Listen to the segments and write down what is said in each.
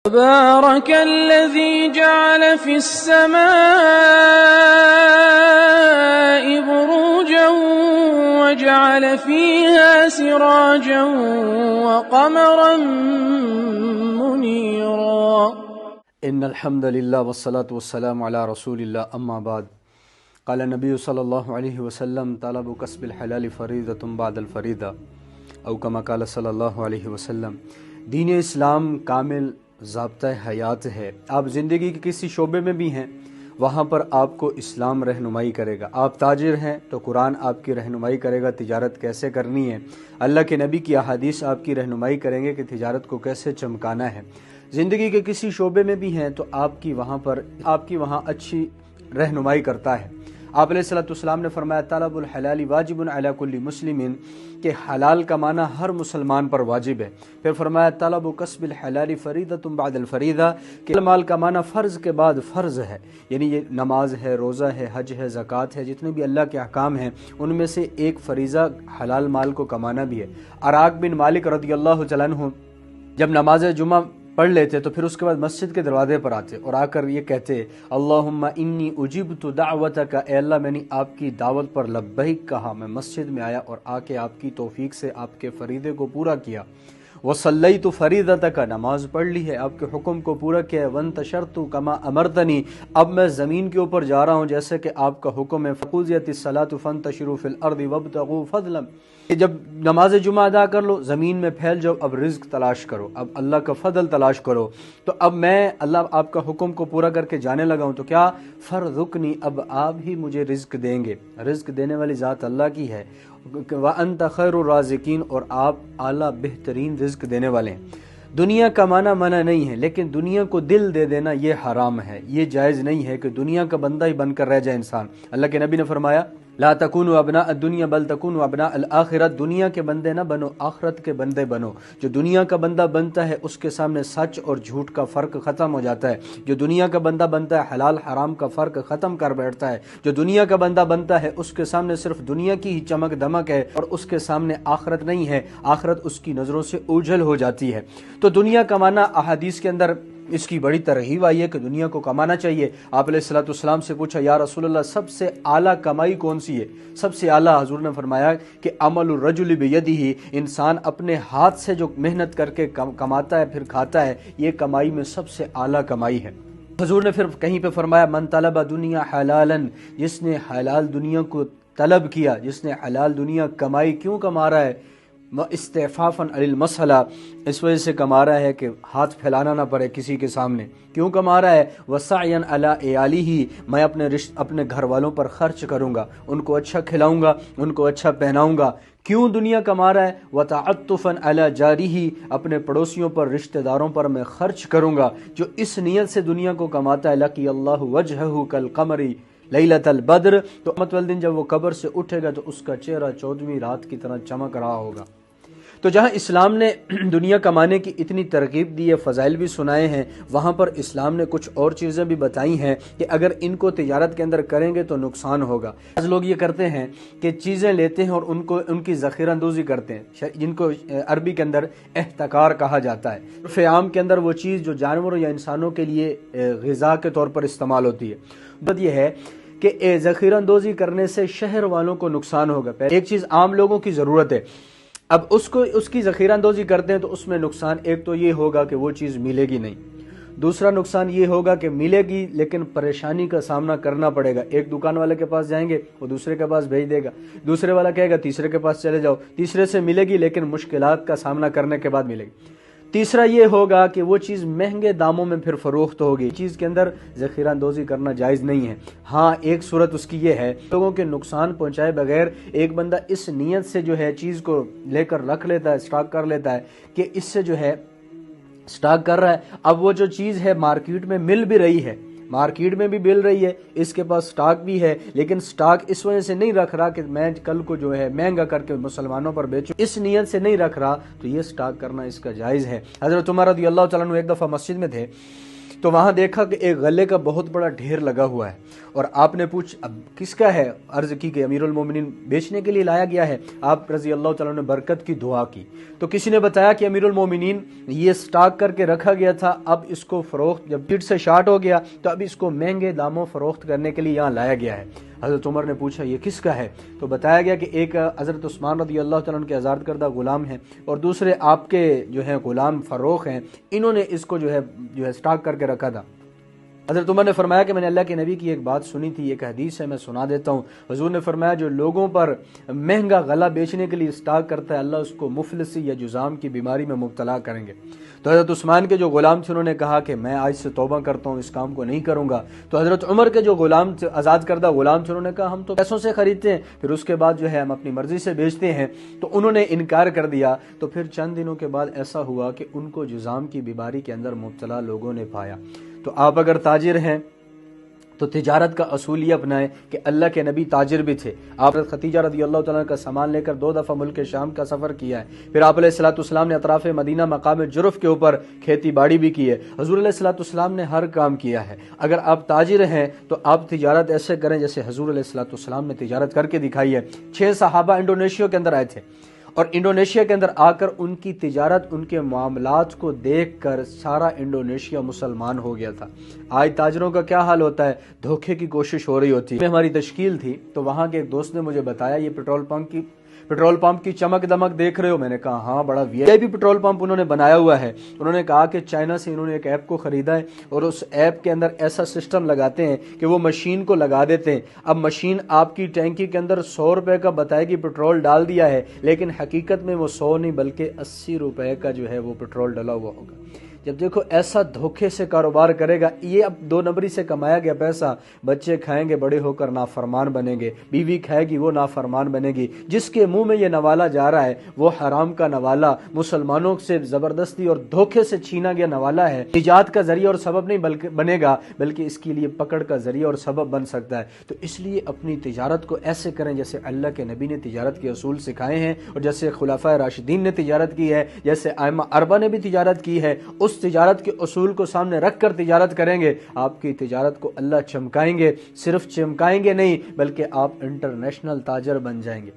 تبارك الذي جعل في السماء بروجا وجعل فيها سراجا وقمرا منيرا ان الحمد لله والصلاة والسلام على رسول الله اما بعد قال النبي صلى الله عليه وسلم طلب كسب الحلال فریضة بعد الفریضة او كما قال صلی اللہ علیہ وسلم۔ دین اسلام کامل ضابطہ حیات ہے۔ آپ زندگی کے کسی شعبے میں بھی ہیں، وہاں پر آپ کو اسلام رہنمائی کرے گا۔ آپ تاجر ہیں تو قرآن آپ کی رہنمائی کرے گا تجارت کیسے کرنی ہے۔ اللہ کے نبی کی احادیث آپ کی رہنمائی کریں گے کہ تجارت کو کیسے چمکانا ہے۔ زندگی کے کسی شعبے میں بھی ہیں تو آپ کی وہاں اچھی رہنمائی کرتا ہے۔ آپ علیہ الصلوۃ والسلام نے فرمایا طلب الحلال واجب علی کل مسلم، کہ حلال کمانا ہر مسلمان پر واجب ہے۔ پھر فرمایا طلب کسب الحلال فریضۃ بعد الفریضہ، کہ مال کمانا فرض کے بعد فرض ہے، یعنی یہ نماز ہے، روزہ ہے، حج ہے، زکوٰۃ ہے، جتنے بھی اللہ کے احکام ہیں ان میں سے ایک فریضہ حلال مال کو کمانا بھی ہے۔ اراق بن مالک رضی اللہ تعالیٰ عنہ جب نماز جمعہ پڑھ لیتے تو پھر اس کے بعد مسجد کے دروازے پر آتے اور آ کر یہ کہتے اللہم انی اجبت دعوتک، اے اللہ میں نے آپ کی دعوت پر لبیک کہا، میں مسجد میں آیا اور آ کے آپ کی توفیق سے آپ کے فریضے کو پورا کیا۔ وصلیت فریضتک، نماز پڑھ لی ہے، آپ کے حکم کو پورا کیا ہے۔ وانتشرت کما امرتنی، اب میں زمین کے اوپر جا رہا ہوں جیسے کہ آپ کا حکم ہے۔ فقضیت الصلاۃ فانتشروا فی الارض وابتغوا فضلا، کہ جب نماز جمعہ ادا کر لو زمین میں پھیل جاؤ، اب رزق تلاش کرو، اب اللہ کا فضل تلاش کرو۔ تو اب میں اللہ آپ کا حکم کو پورا کر کے جانے لگا ہوں، تو کیا فرزقنی، اب آپ ہی مجھے رزق دیں گے۔ رزق دینے والی ذات اللہ کی ہے۔ وَأَنْتَ خَيْرُ الرَّازِقِينَ، اور آپ اعلیٰ بہترین رزق دینے والے ہیں۔ دنیا کمانا منع نہیں ہے، لیکن دنیا کو دل دے دینا یہ حرام ہے۔ یہ جائز نہیں ہے کہ دنیا کا بندہ ہی بن کر رہ جائے انسان۔ اللہ کے نبی نے فرمایا لا تکونوا ابناء الدنیا بل تکونوا ابناء الآخرہ، دنیا کے بندے نہ بنو، آخرت کے بندے بنو۔ جو دنیا کا بندہ بنتا ہے اس کے سامنے سچ اور جھوٹ کا فرق ختم ہو جاتا ہے۔ جو دنیا کا بندہ بنتا ہے حلال حرام کا فرق ختم کر بیٹھتا ہے۔ جو دنیا کا بندہ بنتا ہے اس کے سامنے صرف دنیا کی ہی چمک دمک ہے اور اس کے سامنے آخرت نہیں ہے، آخرت اس کی نظروں سے اوجھل ہو جاتی ہے۔ تو دنیا کمانا احادیث کے اندر اس کی بڑی ترغیب آئی ہے کہ دنیا کو کمانا چاہیے۔ آپ علیہ الصلوۃ والسلام سے پوچھا یا رسول اللہ سب سے اعلیٰ کمائی کون سی ہے؟ سب سے اعلیٰ حضور نے فرمایا کہ عمل الرجل بیدہ، انسان اپنے ہاتھ سے جو محنت کر کے کماتا ہے پھر کھاتا ہے، یہ کمائی میں سب سے اعلیٰ کمائی ہے۔ حضور نے پھر کہیں پہ فرمایا من طلب دنیا حلالا، جس نے حلال دنیا کو طلب کیا، جس نے حلال دنیا کمائی، کیوں کما رہا ہے؟ استعفافاً علی المسئلہ، اس وجہ سے کما رہا ہے کہ ہاتھ پھیلانا نہ پڑے کسی کے سامنے۔ کیوں کما رہا ہے؟ وسعیاً علی عیالہ، میں اپنے گھر والوں پر خرچ کروں گا، ان کو اچھا کھلاؤں گا، ان کو اچھا پہناؤں گا۔ کیوں دنیا کما رہا ہے؟ وتعطفاً علی جارہ، اپنے پڑوسیوں پر رشتہ داروں پر میں خرچ کروں گا۔ جو اس نیت سے دنیا کو کماتا ہے لقی اللہ وجہہ کالقمر لیلۃ البدر، تو قیامت والے دن جب وہ قبر سے اٹھے گا تو اس کا چہرہ 14ویں رات کی طرح چمک رہا ہوگا۔ تو جہاں اسلام نے دنیا کمانے کی اتنی ترغیب دی ہے، فضائل بھی سنائے ہیں، وہاں پر اسلام نے کچھ اور چیزیں بھی بتائی ہیں کہ اگر ان کو تجارت کے اندر کریں گے تو نقصان ہوگا۔ بعض لوگ یہ کرتے ہیں کہ چیزیں لیتے ہیں اور ان کی ذخیرہ اندوزی کرتے ہیں، جن کو عربی کے اندر احتکار کہا جاتا ہے۔ عرف عام کے اندر وہ چیز جو جانوروں یا انسانوں کے لیے غذا کے طور پر استعمال ہوتی ہے، بات یہ ہے کہ ذخیرہ اندوزی کرنے سے شہر والوں کو نقصان ہوگا۔ ایک چیز عام لوگوں کی ضرورت ہے، اب اس کی ذخیرہ اندوزی کرتے ہیں تو اس میں نقصان ایک تو یہ ہوگا کہ وہ چیز ملے گی نہیں، دوسرا نقصان یہ ہوگا کہ ملے گی لیکن پریشانی کا سامنا کرنا پڑے گا۔ ایک دکان والے کے پاس جائیں گے وہ دوسرے کے پاس بھیج دے گا، دوسرے والا کہے گا تیسرے کے پاس چلے جاؤ، تیسرے سے ملے گی لیکن مشکلات کا سامنا کرنے کے بعد ملے گی۔ تیسرا یہ ہوگا کہ وہ چیز مہنگے داموں میں پھر فروخت ہوگی۔ چیز کے اندر ذخیرہ اندوزی کرنا جائز نہیں ہے۔ ہاں ایک صورت اس کی یہ ہے، لوگوں کے نقصان پہنچائے بغیر ایک بندہ اس نیت سے جو ہے چیز کو لے کر رکھ لیتا ہے، اسٹاک کر لیتا ہے کہ اس سے جو ہے اسٹاک کر رہا ہے، اب وہ جو چیز ہے مارکیٹ میں مل بھی رہی ہے، مارکیٹ میں بھی مل رہی ہے، اس کے پاس سٹاک بھی ہے، لیکن سٹاک اس وجہ سے نہیں رکھ رہا کہ میں کل کو جو ہے مہنگا کر کے مسلمانوں پر بیچوں، اس نیت سے نہیں رکھ رہا، تو یہ سٹاک کرنا اس کا جائز ہے۔ حضرت عمر رضی اللہ تعالیٰ عنہ ایک دفعہ مسجد میں تھے تو وہاں دیکھا کہ ایک غلے کا بہت بڑا ڈھیر لگا ہوا ہے، اور آپ نے اب کس کا ہے، عرض کی کہ امیر المومنین بیچنے کے لیے لایا گیا ہے۔ آپ رضی اللہ تعالیٰ نے برکت کی دعا کی تو کسی نے بتایا کہ امیر المومنین یہ سٹاک کر کے رکھا گیا تھا، اب اس کو فروخت جب پیٹ سے شارٹ ہو گیا تو اب اس کو مہنگے داموں فروخت کرنے کے لیے یہاں لایا گیا ہے۔ حضرت عمر نے پوچھا یہ کس کا ہے؟ تو بتایا گیا کہ ایک حضرت عثمان رضی اللہ تعالیٰ عنہ کے آزاد کردہ غلام ہیں، اور دوسرے آپ کے جو ہیں غلام فروخ ہیں، انہوں نے اس کو جو ہے سٹاک کر کے رکھا تھا۔ حضرت عمر نے فرمایا کہ میں نے اللہ کے نبی کی ایک بات سنی تھی، ایک حدیث ہے، میں سنا دیتا ہوں۔ حضور نے فرمایا جو لوگوں پر مہنگا غلہ بیچنے کے لیے سٹاک کرتا ہے، اللہ اس کو مفلسی یا جذام کی بیماری میں مبتلا کریں گے۔ تو حضرت عثمان کے جو غلام تھے انہوں نے کہا کہ میں آج سے توبہ کرتا ہوں، اس کام کو نہیں کروں گا۔ تو حضرت عمر کے جو غلام تھے، آزاد کردہ غلام تھے، انہوں نے کہا ہم تو پیسوں سے خریدتے ہیں، پھر اس کے بعد جو ہے ہم اپنی مرضی سے بیچتے ہیں۔ تو انہوں نے انکار کر دیا۔ تو پھر چند دنوں کے بعد ایسا ہوا کہ ان کو جذام کی بیماری کے اندر مبتلا لوگوں نے پایا۔ تو آپ اگر تاجر ہیں تو تجارت کا اصول یہ اپنائیں کہ اللہ کے نبی تاجر بھی تھے۔ آپ نے خدیجہ رضی اللہ تعالیٰ کا سامان لے کر 2 دفعہ ملک شام کا سفر کیا ہے۔ پھر آپ علیہ الصلوۃ والسلام نے اطراف مدینہ مقام جرف کے اوپر کھیتی باڑی بھی کی ہے۔ حضور علیہ الصلوۃ والسلام نے ہر کام کیا ہے۔ اگر آپ تاجر ہیں تو آپ تجارت ایسے کریں جیسے حضور علیہ الصلوۃ والسلام نے تجارت کر کے دکھائی ہے۔ 6 صحابہ انڈونیشیا کے اندر آئے تھے، اور انڈونیشیا کے اندر آ کر ان کی تجارت، ان کے معاملات کو دیکھ کر سارا انڈونیشیا مسلمان ہو گیا تھا۔ آج تاجروں کا کیا حال ہوتا ہے؟ دھوکے کی کوشش ہو رہی ہوتی ہے۔ ہماری تشکیل تھی تو وہاں کے ایک دوست نے مجھے بتایا یہ پیٹرول پمپ کی چمک دمک دیکھ رہے ہو؟ میں نے کہا ہاں، بڑا وی آئی پی پیٹرول پمپ انہوں نے بنایا ہوا ہے۔ انہوں نے کہا کہ چائنا سے انہوں نے ایک ایپ کو خریدا ہے، اور اس ایپ کے اندر ایسا سسٹم لگاتے ہیں کہ وہ مشین کو لگا دیتے ہیں۔ اب مشین آپ کی ٹینکی کے اندر 100 روپے کا بتائے گی پیٹرول ڈال دیا ہے، لیکن حقیقت میں وہ 100 نہیں بلکہ 80 روپے کا جو ہے وہ پیٹرول ڈلا ہوا ہوگا۔ جب دیکھو ایسا دھوکے سے کاروبار کرے گا، یہ اب 2 نمبری سے کمایا گیا پیسہ بچے کھائیں گے، بڑے ہو کر نافرمان بنیں گے، بیوی کھائے گی وہ نافرمان بنے گی۔ جس کے منہ میں یہ نوالا جا رہا ہے وہ حرام کا نوالا، مسلمانوں سے زبردستی اور دھوکے سے چھینا گیا نوالا ہے۔ نجات کا ذریعہ اور سبب نہیں بنے گا، بلکہ اس کے لیے پکڑ کا ذریعہ اور سبب بن سکتا ہے۔ تو اس لیے اپنی تجارت کو ایسے کریں جیسے اللہ کے نبی نے تجارت کے اصول سکھائے ہیں، اور جیسے خلفائے راشدین نے تجارت کی ہے، جیسے ائمہ اربعہ نے بھی تجارت کی ہے۔ اس تجارت کے اصول کو سامنے رکھ کر تجارت کریں گے، آپ کی تجارت کو اللہ چمکائیں گے۔ صرف چمکائیں گے نہیں بلکہ آپ انٹرنیشنل تاجر بن جائیں گے۔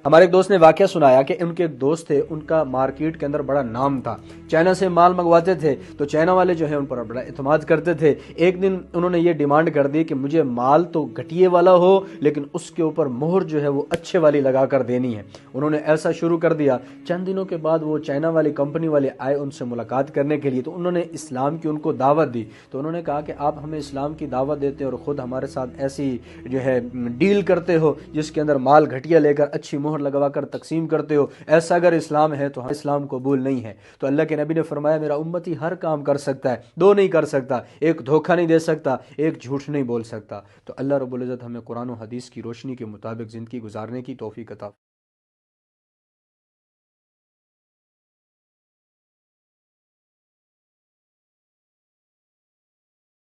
ہمارے ایک دوست نے واقعہ سنایا کہ ان کے ایک دوست تھے، ان کا مارکیٹ کے اندر بڑا نام تھا، چائنا سے مال منگواتے تھے تو چائنا والے جو ہے ان پر بڑا اعتماد کرتے تھے۔ ایک دن انہوں نے یہ ڈیمانڈ کر دی کہ مجھے مال تو گھٹیے والا ہو لیکن اس کے اوپر مہر جو ہے وہ اچھے والی لگا کر دینی ہے۔ انہوں نے ایسا شروع کر دیا۔ چند دنوں کے بعد وہ چائنا والی کمپنی والے آئے ان سے ملاقات کرنے کے لیے، تو انہوں نے اسلام کی ان کو دعوت دی۔ تو انہوں نے کہا کہ آپ ہمیں اسلام کی دعوت دیتے ہیں اور خود ہمارے ساتھ ایسی جو ہے ڈیل کرتے ہو جس کے اندر مال گھٹیا لے کر اچھی مہر لگوا کر تقسیم کرتے ہو، ایسا اگر اسلام ہے تو اسلام قبول نہیں ہے۔ تو اللہ کے نبی نے فرمایا میرا امتی ہر کام کر سکتا ہے، 2 نہیں کر سکتا، ایک دھوکہ نہیں دے سکتا، ایک جھوٹ نہیں بول سکتا۔ تو اللہ رب العزت ہمیں قرآن و حدیث کی روشنی کے مطابق زندگی گزارنے کی توفیق عطا